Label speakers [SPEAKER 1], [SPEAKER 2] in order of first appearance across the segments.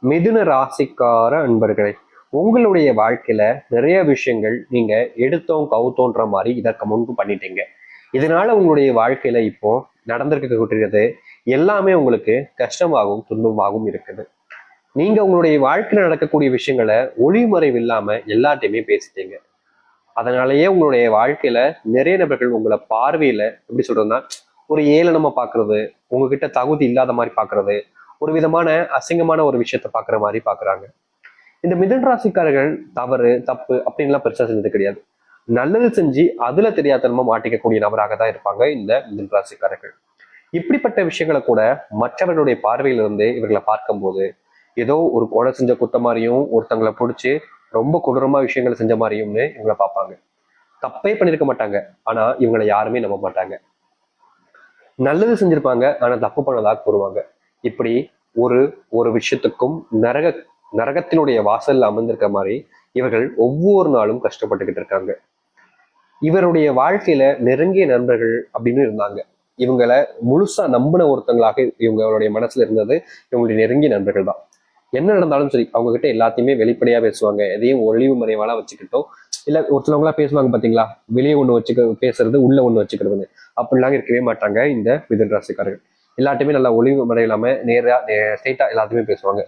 [SPEAKER 1] மிதுன ராசிக்கார அன்பர்களே, உங்களுடைய வாழ்க்கையில நிறைய விஷயங்கள் நீங்க எடுத்தோம் கவுத்தோன்ற மாதிரி இதற்கு முன்பு பண்ணிட்டீங்க. இதனால உங்களுடைய வாழ்க்கையில இப்போ நடந்திருக்கக்கூடியது எல்லாமே உங்களுக்கு கஷ்டமாகவும் துன்பமாகவும் இருக்குது. நீங்க உங்களுடைய வாழ்க்கையில நடக்கக்கூடிய விஷயங்களை ஒளிமறைவு இல்லாம எல்லாத்தையுமே பேசிட்டீங்க. அதனாலயே உங்களுடைய வாழ்க்கையில நிறைய நபர்கள் உங்களை பார்வையில எப்படி சொல்றதுன்னா, ஒரு ஏளனமா பாக்குறது, உங்ககிட்ட தகுதி இல்லாத மாதிரி பாக்குறது, ஒரு விதமான அசிங்கமான ஒரு விஷயத்த பாக்குற மாதிரி பாக்குறாங்க. இந்த மிதுன ராசிக்காரர்கள் தவறு தப்பு அப்படின்லாம் பெருசா செஞ்சது கிடையாது. நல்லது செஞ்சு அதுல தெரியாதனமா மாட்டிக்கக்கூடிய நபராக தான் இருப்பாங்க இந்த மிதுன ராசிக்காரர்கள். இப்படிப்பட்ட விஷயங்களை கூட மற்றவர்களுடைய பார்வையிலிருந்து இவர்களை பார்க்கும்போது ஏதோ ஒரு கொலை செஞ்ச குத்த மாதிரியும், ஒருத்தங்களை பிடிச்சி ரொம்ப கொடூரமா விஷயங்களை செஞ்ச மாதிரியும்னு இவங்களை பார்ப்பாங்க. தப்பே பண்ணிருக்க மாட்டாங்க, ஆனா இவங்களை யாருமே நம்ப மாட்டாங்க. நல்லது செஞ்சிருப்பாங்க, ஆனா தப்பு பண்ணதாக கூறுவாங்க. இப்படி ஒரு ஒரு விஷயத்துக்கும் நரகத்தினுடைய வாசல் அமர்ந்திருக்க மாதிரி இவர்கள் ஒவ்வொரு நாளும் கஷ்டப்பட்டுக்கிட்டு இருக்காங்க. இவருடைய வாழ்க்கையில நெருங்கிய நண்பர்கள் அப்படின்னு இருந்தாங்க. இவங்களை முழுசா நம்பின ஒருத்தங்களாக இவங்களுடைய மனசுல இருந்தது இவங்களுடைய நெருங்கிய நண்பர்கள் தான். என்ன நடந்தாலும் சரி, அவங்க கிட்ட எல்லாத்தையுமே வெளிப்படையா பேசுவாங்க. எதையும் ஒளிவு மறைவாலாம் வச்சுக்கிட்டோம். இல்ல ஒரு சிலவங்களா பேசுவாங்க பாத்தீங்களா, வெளியே ஒண்ணு வச்சுக்க பேசுறது, உள்ள ஒண்ணு வச்சுக்கிறதுன்னு. அப்படிலாம் இருக்கவே மாட்டாங்க இந்த மிதுன ராசிக்காரர்கள். எல்லாத்தையுமே நல்லா ஒளிவு மறை இல்லாம நேரா ஸ்ட்ரெயிட்டா எல்லாத்தையுமே பேசுவாங்க.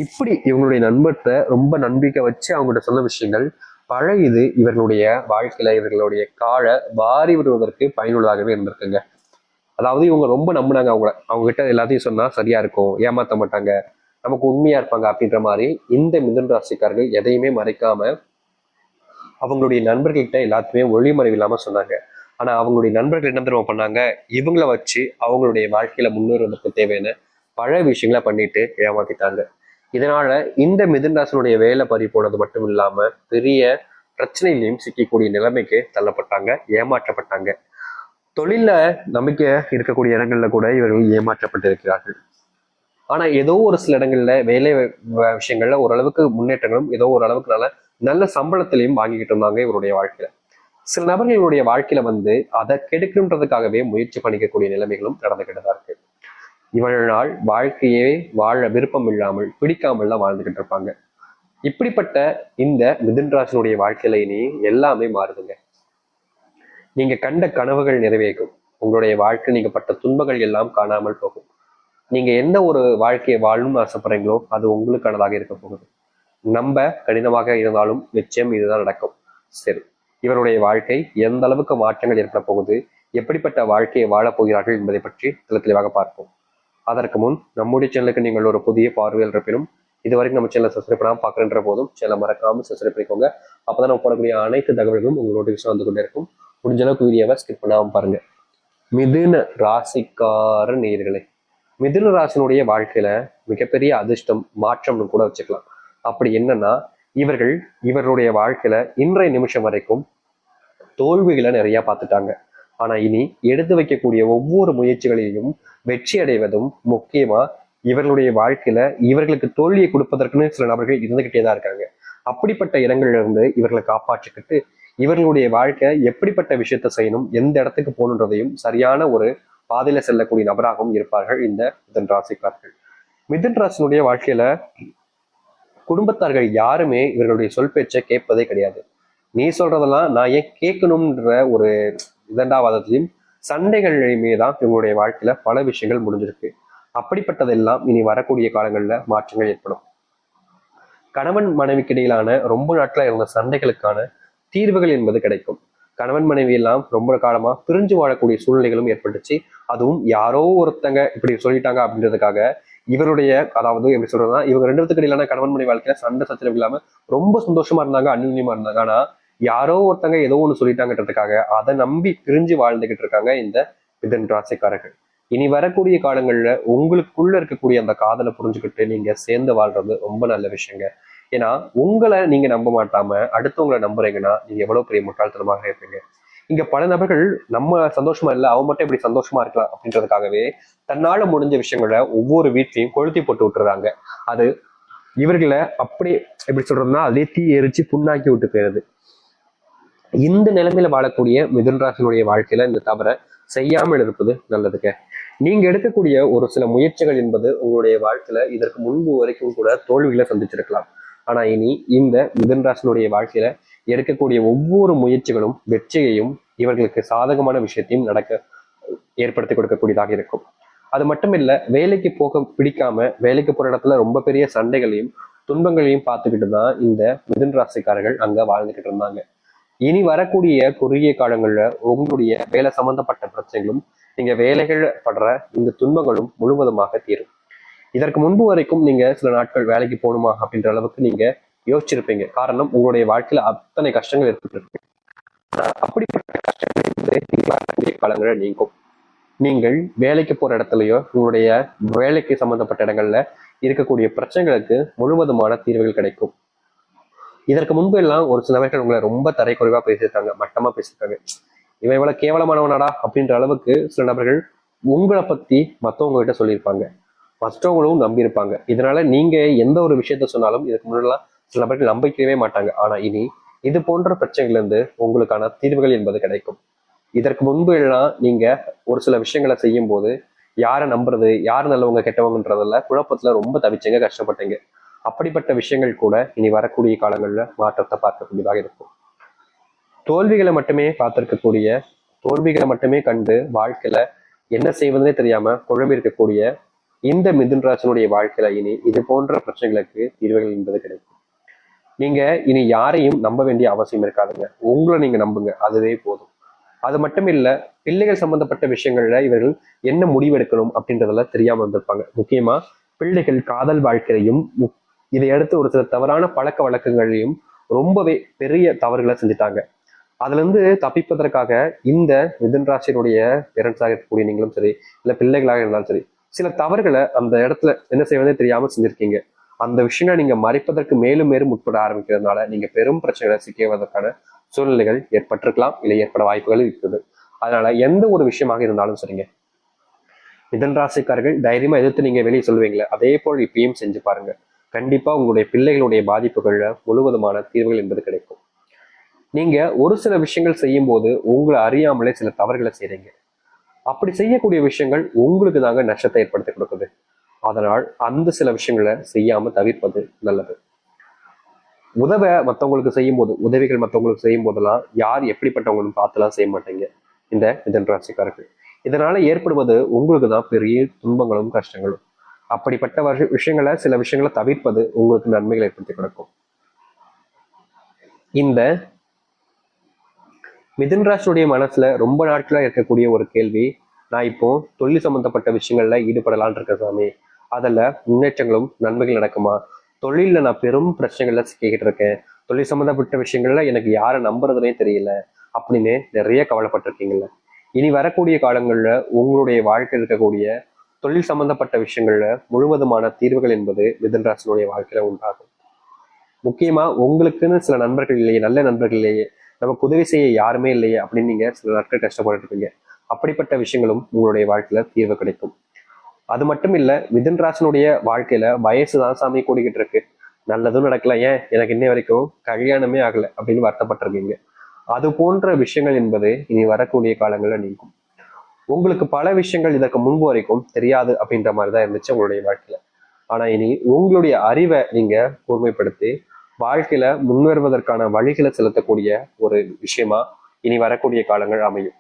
[SPEAKER 1] இப்படி இவங்களுடைய நண்பர்கிட்ட ரொம்ப நம்பிக்கை வச்சு அவங்ககிட்ட சொன்ன விஷயங்கள் பழகிது இவர்களுடைய வாழ்க்கையில இவர்களுடைய காலை வாரி விடுவதற்கு பயனுள்ளதாகவே இருந்திருக்குங்க. அதாவது இவங்க ரொம்ப நம்பினாங்க அவங்க கிட்ட எல்லாத்தையும் சொன்னா சரியா இருக்கும், ஏமாத்த மாட்டாங்க, நமக்கு உண்மையா இருப்பாங்க அப்படின்ற மாதிரி இந்த மிதுன ராசிக்காரர்கள் எதையுமே மறைக்காம அவங்களுடைய நண்பர்கள்கிட்ட எல்லாத்தையுமே ஒளிமறைவு இல்லாம சொன்னாங்க. ஆனா அவங்களுடைய நண்பர்கள் என்ன தெரியுமா பண்ணாங்க, இவங்களை வச்சு அவங்களுடைய வாழ்க்கையில முன்னேறுவதற்கு தேவையான பல விஷயங்களை பண்ணிட்டு ஏமாத்திட்டாங்க. இதனால இந்த மிதுன ராசினுடைய வேலை பறி போனது மட்டும் இல்லாம பெரிய பிரச்சனையிலையும் சிக்கக்கூடிய நிலைமைக்கு தள்ளப்பட்டாங்க, ஏமாற்றப்பட்டாங்க. தொழில நம்பிக்கை இருக்கக்கூடிய இடங்கள்ல கூட இவர்கள் ஏமாற்றப்பட்டிருக்கிறார்கள். ஆனா ஏதோ ஒரு சில இடங்கள்ல வேலை விஷயங்கள்ல ஓரளவுக்கு முன்னேற்றங்களும் ஏதோ ஒரு அளவுக்கு நல்ல சம்பளத்திலையும் வாங்கிக்கிட்டு இருந்தாங்க இவருடைய வாழ்க்கையில. சில நபர்களுடைய வாழ்க்கையில அதை கெடுக்கணுன்றதுக்காகவே முயற்சி பண்ணிக்கக்கூடிய நிலைமைகளும் நடந்துகிட்டு தான் இருக்கு. இவர்களால் வாழ்க்கையே வாழ விருப்பம் இல்லாமல் பிடிக்காமல் தான் வாழ்ந்துகிட்டு இருப்பாங்க. இப்படிப்பட்ட இந்த மிதுன ராசினுடைய வாழ்க்கையில இனி எல்லாமே மாறுதுங்க. நீங்க கண்ட கனவுகள் நிறைவேறும். உங்களுடைய வாழ்க்கை நீங்க பட்ட துன்பங்கள் எல்லாம் காணாமல் போகும். நீங்க எந்த ஒரு வாழ்க்கையை வாழணும்னு ஆசைப்படுறீங்களோ அது உங்களுக்கானதாக இருக்க போகுது. நம்ப கடினமாக இருந்தாலும் நிச்சயம் இதுதான் நடக்கும். சரி, இவருடைய வாழ்க்கை எந்த அளவுக்கு மாற்றங்கள் ஏற்பட போகுது, எப்படிப்பட்ட வாழ்க்கையை வாழப் போகிறார்கள் என்பதை பற்றி தெளிவாக பார்ப்போம். அதற்கு முன் நம்முடைய சேனலுக்கு நீங்கள் ஒரு புதிய பார்வையில் இருப்பினும் இதுவரைக்கும் நம்ம சேனலை சப்ஸ்கிரைப் பண்ணாமல் பார்க்குறன்ற போதும் சேனலை மறக்காமல் சப்ஸ்கிரைப் பண்ணிக்கோங்க. அப்போதான் நம்ம போடக்கூடிய அனைத்து தகவல்களும் உங்களோட நோட்டிஃபிகேஷன் வந்து கொண்டே இருக்கும். முடிஞ்ச அளவுக்கு வீடியோவை ஸ்கிப் பண்ணாமல் பாருங்க. மிதுன ராசிக்கார நேயர்களே, மிதுன ராசினுடைய வாழ்க்கையில மிகப்பெரிய அதிர்ஷ்டம் மாற்றம்னு கூட வச்சுக்கலாம். அப்படி என்னன்னா, இவர்களுடைய வாழ்க்கையில இன்றைய நிமிஷம் வரைக்கும் தோல்விகளை நிறைய பார்த்துட்டாங்க. ஆனா இனி எடுத்து வைக்கக்கூடிய ஒவ்வொரு முயற்சிகளையும் வெற்றி அடைவதும் முக்கியமா இவர்களுடைய வாழ்க்கையில இவர்களுக்கு தோல்வியை கொடுப்பதற்குன்னு சில நபர்கள் இருந்துகிட்டே தான் இருக்காங்க. அப்படிப்பட்ட இடங்கள்ல இருந்து இவர்களை காப்பாற்றிக்கிட்டு இவர்களுடைய வாழ்க்கை எப்படிப்பட்ட விஷயத்த செய்யணும், எந்த இடத்துக்கு போகணுன்றதையும் சரியான ஒரு பாதையில செல்லக்கூடிய நபராகவும் இருப்பார்கள் இந்த மிதுன ராசிக்காரர்கள். மிதுன ராசினுடைய வாழ்க்கையில குடும்பத்தார்கள் யாருமே இவர்களுடைய சொல் பேச்சை கேட்பதே கிடையாது. நீ சொல்றதெல்லாம் நான் ஏன் கேட்கணும்ன்ற ஒரு இரண்டாவதையும் சண்டைகளையுமே தான் இவங்களுடைய வாழ்க்கையில பல விஷயங்கள் முடிஞ்சிருக்கு. அப்படிப்பட்டதெல்லாம் இனி வரக்கூடிய காலங்கள்ல மாற்றங்கள் ஏற்படும். கணவன் மனைவிக்கு இடையிலான ரொம்ப நாட்களா இருந்த சண்டைகளுக்கான தீர்வுகள் என்பது கிடைக்கும். கணவன் மனைவி எல்லாம் ரொம்ப காலமா பிரிஞ்சு வாழக்கூடிய சூழ்நிலைகளும் ஏற்பட்டுச்சு. அதுவும் யாரோ ஒருத்தங்க இப்படி சொல்லிட்டாங்க அப்படின்றதுக்காக இவருடைய, அதாவது எப்படி சொல்றதுன்னா, இவங்க ரெண்டு பேத்துக்கு இடையிலான கணவன் மனைவி வாழ்க்கையில சண்டை சச்சரவு இல்லாம ரொம்ப சந்தோஷமா இருந்தாங்க, அந்நியமா இருந்தாங்க. ஆனா யாரோ ஒருத்தங்க ஏதோ ஒண்ணு சொல்லிட்டாங்கன்றதுக்காக அதை நம்பி பிரிஞ்சு வாழ்ந்துகிட்டு இருக்காங்க இந்த மிதுன ராசிக்காரர்கள். இனி வரக்கூடிய காலங்கள்ல உங்களுக்குள்ள இருக்கக்கூடிய அந்த காதலை புரிஞ்சுக்கிட்டு நீங்க சேர்ந்து வாழ்றது ரொம்ப நல்ல விஷயங்க. ஏன்னா உங்களை நீங்க நம்ப மாட்டாம அடுத்தவங்களை நம்புறீங்கன்னா நீங்க எவ்வளவு பெரிய முட்டாள்தனமாக இருப்பீங்க. இங்க பல நபர்கள் நம்ம சந்தோஷமா இல்லை, அவன் மட்டும் இப்படி சந்தோஷமா இருக்கலாம் அப்படின்றதுக்காகவே தன்னால முடிஞ்ச விஷயங்களை ஒவ்வொரு வீட்லையும் கொளுத்தி போட்டு விட்டுறாங்க. அது இவர்களை அப்படியே எப்படி சொல்றதுன்னா அதே தீ எரிச்சு புண்ணாக்கி விட்டு போயிருது. இந்த நிலைமையில வாழக்கூடிய மிதுன ராசினுடைய வாழ்க்கையில இந்த தவறை செய்யாமல் இருப்பது நல்லதுங்க. நீங்க எடுக்கக்கூடிய ஒரு சில முயற்சிகள் என்பது உங்களுடைய வாழ்க்கையில இதற்கு முன்பு வரைக்கும் கூட தோல்விகளை சந்திச்சிருக்கலாம். ஆனா இனி இந்த மிதுன ராசினுடைய வாழ்க்கையில எடுக்கக்கூடிய ஒவ்வொரு முயற்சிகளும் வெற்றியையும் இவர்களுக்கு சாதகமான விஷயத்தையும் ஏற்படுத்தி கொடுக்கக்கூடியதாக இருக்கும். அது மட்டும் இல்ல, வேலைக்கு போக பிடிக்காம வேலைக்கு போற இடத்துல ரொம்ப பெரிய சண்டைகளையும் துன்பங்களையும் பார்த்துக்கிட்டு தான் இந்த மிதுன ராசிக்காரர்கள் அங்க வாழ்ந்துகிட்டு இருந்தாங்க. இனி வரக்கூடிய குறுகிய காலங்கள்ல உங்களுடைய வேலை சம்பந்தப்பட்ட பிரச்சனைகளும் நீங்க வேலைகள் படுற இந்த துன்பங்களும் முழுவதுமாக தீரும். இதற்கு முன்பு வரைக்கும் நீங்க சில நாட்கள் வேலைக்கு போகணுமா அப்படின்ற அளவுக்கு நீங்க யோசிச்சிருப்பீங்க. காரணம், உங்களுடைய வாழ்க்கையில அத்தனை கஷ்டங்கள் ஏற்பட்டிருக்கு. அப்படிப்பட்ட கஷ்டங்கள் காலங்களை நீங்கும். நீங்கள் வேலைக்கு போற இடத்துலயோ உங்களுடைய வேலைக்கு சம்பந்தப்பட்ட இடங்கள்ல இருக்கக்கூடிய பிரச்சனைகளுக்கு முழுவதுமான தீர்வுகள் கிடைக்கும். இதற்கு முன்பு எல்லாம் ஒரு சில நபர்கள் உங்களை ரொம்ப தரைக்குறைவா பேசியிருக்காங்க, மட்டமா பேசியிருக்காங்க. இவன் இவ்வளவு கேவலமானவனாடா அப்படின்ற அளவுக்கு சில நபர்கள் உங்களை பத்தி மற்றவங்க கிட்ட சொல்லியிருப்பாங்க. மற்றவங்களும் நம்பியிருப்பாங்க. இதனால நீங்க எந்த ஒரு விஷயத்த சொன்னாலும் இதுக்கு முன்னெல்லாம் சில நபர்கள் நம்பிக்கவே மாட்டாங்க. ஆனா இனி இது போன்ற பிரச்சனைகள் இருந்து உங்களுக்கான தீர்வுகள் என்பது கிடைக்கும். இதற்கு முன்பு எல்லாம் நீங்க ஒரு சில விஷயங்களை செய்யும் போது யாரை நம்புறது, யார் நல்லவங்க கெட்டவங்கன்றதுல குழப்பத்துல ரொம்ப தவிச்சீங்க, கஷ்டப்பட்டீங்க. அப்படிப்பட்ட விஷயங்கள் கூட இனி வரக்கூடிய காலங்கள்ல மாற்றத்தை பார்க்கக்கூடியதாக இருக்கும். தோல்விகளை மட்டுமே பார்த்திருக்கக்கூடிய, தோல்விகளை மட்டுமே கண்டு வாழ்க்கையில என்ன செய்வதுனே தெரியாம குழம்பி இருக்கக்கூடிய இந்த மிதுன ராசினுடைய வாழ்க்கையில இனி இது போன்ற பிரச்சனைகளுக்கு தீர்வுகள் என்பது கிடைக்கும். நீங்க இனி யாரையும் நம்ப வேண்டிய அவசியம் இருக்காதுங்க. உங்களை நீங்க நம்புங்க, அதுவே போதும். அது மட்டும் இல்ல, பிள்ளைகள் சம்பந்தப்பட்ட விஷயங்கள்ல இவர்கள் என்ன முடிவெடுக்கணும் அப்படின்றதுல தெரியாம வந்திருப்பாங்க. முக்கியமா பிள்ளைகள் காதல் வாழ்க்கையிலையும் இதை அடுத்து ஒரு சில தவறான பழக்க வழக்கங்களையும் ரொம்பவே பெரிய தவறுகளை செஞ்சுட்டாங்க. அதுல இருந்து தப்பிப்பதற்காக இந்த மிதுன ராசியினுடைய பேரண்ட்ஸாக இருக்கக்கூடிய நீங்களும் சரி, இல்ல பிள்ளைகளாக இருந்தாலும் சரி, சில தவறுகளை அந்த இடத்துல என்ன செய்வதே தெரியாம செஞ்சிருக்கீங்க. அந்த விஷயங்களை நீங்க மறைப்பதற்கு மேலும் மேலும் முற்பட ஆரம்பிக்கிறதுனால நீங்க பெரும் பிரச்சனைகளை சிக்குவதற்கான சூழ்நிலைகள் ஏற்பட்டிருக்கலாம், இல்லை ஏற்பட வாய்ப்புகள் இருக்குது. அதனால எந்த ஒரு விஷயமாக இருந்தாலும் சரிங்க, மிதுன ராசிக்காரர்கள் தைரியமா எதிர்த்து நீங்க வெளியே சொல்லுவீங்களே, அதே போல் இப்பயும் செஞ்சு பாருங்க. கண்டிப்பா உங்களுடைய பிள்ளைகளுடைய பாதிப்புகள்ல முழுவதுமான தீர்வுகள் என்பது கிடைக்கும். நீங்க ஒரு சில விஷயங்கள் செய்யும் போது உங்களை அறியாமலே சில தவறுகளை செய்றீங்க. அப்படி செய்யக்கூடிய விஷயங்கள் உங்களுக்கு தாங்க நஷ்டத்தை ஏற்படுத்தி கொடுக்குது. அதனால் அந்த சில விஷயங்களை செய்யாம தவிர்ப்பது நல்லது. மற்றவங்களுக்கு செய்யும் போது, உதவிகள் மற்றவங்களுக்கு செய்யும் போதெல்லாம் யார் எப்படிப்பட்டவங்களும் பார்த்துலாம் செய்ய மாட்டீங்க இந்த மிதுன ராசிக்காரர்கள். இதனால ஏற்படுவது உங்களுக்கு தான் பெரிய துன்பங்களும் கஷ்டங்களும். அப்படிப்பட்ட விஷயங்களை, சில விஷயங்களை தவிர்ப்பது உங்களுக்கு நன்மைகளை ஏற்படுத்தி கொடுக்கும். இந்த மிதுன ராசியுடைய மனசுல ரொம்ப நாட்களா இருக்கக்கூடிய ஒரு கேள்வி, நான் இப்போ தொழில் சம்பந்தப்பட்ட விஷயங்கள்ல ஈடுபடலான் இருக்க சாமி, அதுல முன்னேற்றங்களும் நன்மைகள் நடக்குமா? தொழில நான் பெரும் பிரச்சனைகள்ல சிக்கிக்கிட்டு இருக்கேன், தொழில் சம்பந்தப்பட்ட விஷயங்கள்ல எனக்கு யாரை நம்புறதுனே தெரியல அப்படின்னு நிறைய கவலைப்பட்டிருக்கீங்கல்ல. இனி வரக்கூடிய காலங்கள்ல உங்களுடைய வாழ்க்கையில் இருக்கக்கூடிய தொழில் சம்பந்தப்பட்ட விஷயங்கள்ல முழுவதுமான தீர்வுகள் என்பது மிதுன ராசியுடைய வாழ்க்கையில உண்டாகும். முக்கியமா உங்களுக்குன்னு சில நண்பர்கள் இல்லையே, நல்ல நண்பர்கள் இல்லையே, நமக்கு உதவி செய்ய யாருமே இல்லையே அப்படின்னு நீங்க சில நாட்கள் கஷ்டப்பட்டு இருப்பீங்க. அப்படிப்பட்ட விஷயங்களும் உங்களுடைய வாழ்க்கையில தீர்வு கிடைக்கும். அது மட்டும் இல்ல, மிதுன ராசினுடைய வாழ்க்கையில வயசுதான் சாமி கூடிக்கிட்டு இருக்கு, நல்லதும் நடக்கல, ஏன் எனக்கு இன்னை வரைக்கும் கல்யாணமே ஆகல அப்படின்னு வருத்தப்பட்டிருக்கீங்க. அது போன்ற விஷயங்கள் என்பது இனி வரக்கூடிய காலங்கள்ல நீங்கும். உங்களுக்கு பல விஷயங்கள் இதற்கு முன்பு வரைக்கும் தெரியாது அப்படின்ற மாதிரிதான் இருந்துச்சு உங்களுடைய வாழ்க்கையில. ஆனா இனி உங்களுடைய அறிவை நீங்க கூர்மைப்படுத்தி வாழ்க்கையில முன்வருவதற்கான வழிகளை செலுத்தக்கூடிய ஒரு விஷயமா இனி வரக்கூடிய காலங்கள் அமையும்.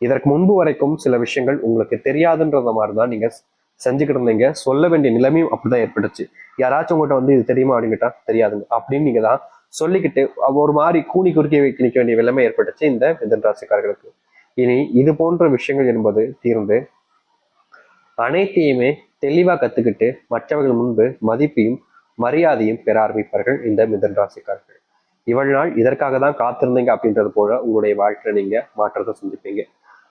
[SPEAKER 1] இதற்கு முன்பு வரைக்கும் சில விஷயங்கள் உங்களுக்கு தெரியாதுன்றத மாதிரிதான் நீங்க செஞ்சுக்கிட்டு இருந்தீங்க. சொல்ல வேண்டிய நிலைமையும் அப்படிதான் ஏற்பட்டுச்சு. யாராச்சும் உங்கள்கிட்ட வந்து இது தெரியுமா அப்படின்னு கேட்டா தெரியாதுங்க அப்படின்னு நீங்க தான் சொல்லிக்கிட்டு ஒரு மாதிரி கூனி குறுக்கி நிற்க வேண்டிய நிலைமை ஏற்பட்டுச்சு இந்த மிதுன ராசிக்காரர்களுக்கு. இனி இது போன்ற விஷயங்கள் என்பது தீர்ந்து அனைத்தையுமே தெளிவா கத்துக்கிட்டு மற்றவர்கள் முன்பு மதிப்பையும் மரியாதையும் பெற ஆரம்பிப்பார்கள் இந்த மிதுன ராசிக்காரர்கள். இவ்வளவு நாள் இதற்காக தான் காத்திருந்தீங்க அப்படின்றது போல உங்களுடைய வாழ்க்கையில நீங்க மாற்றத்தை செஞ்சுப்பீங்க.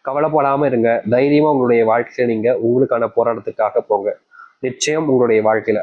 [SPEAKER 1] கவலைப்படாம இருங்க, தைரியமா உங்களுடைய வாழ்க்கையில நீங்க உங்களுக்கான போராட்டத்துக்காக போங்க. நிச்சயம் உங்களுடைய வாழ்க்கையில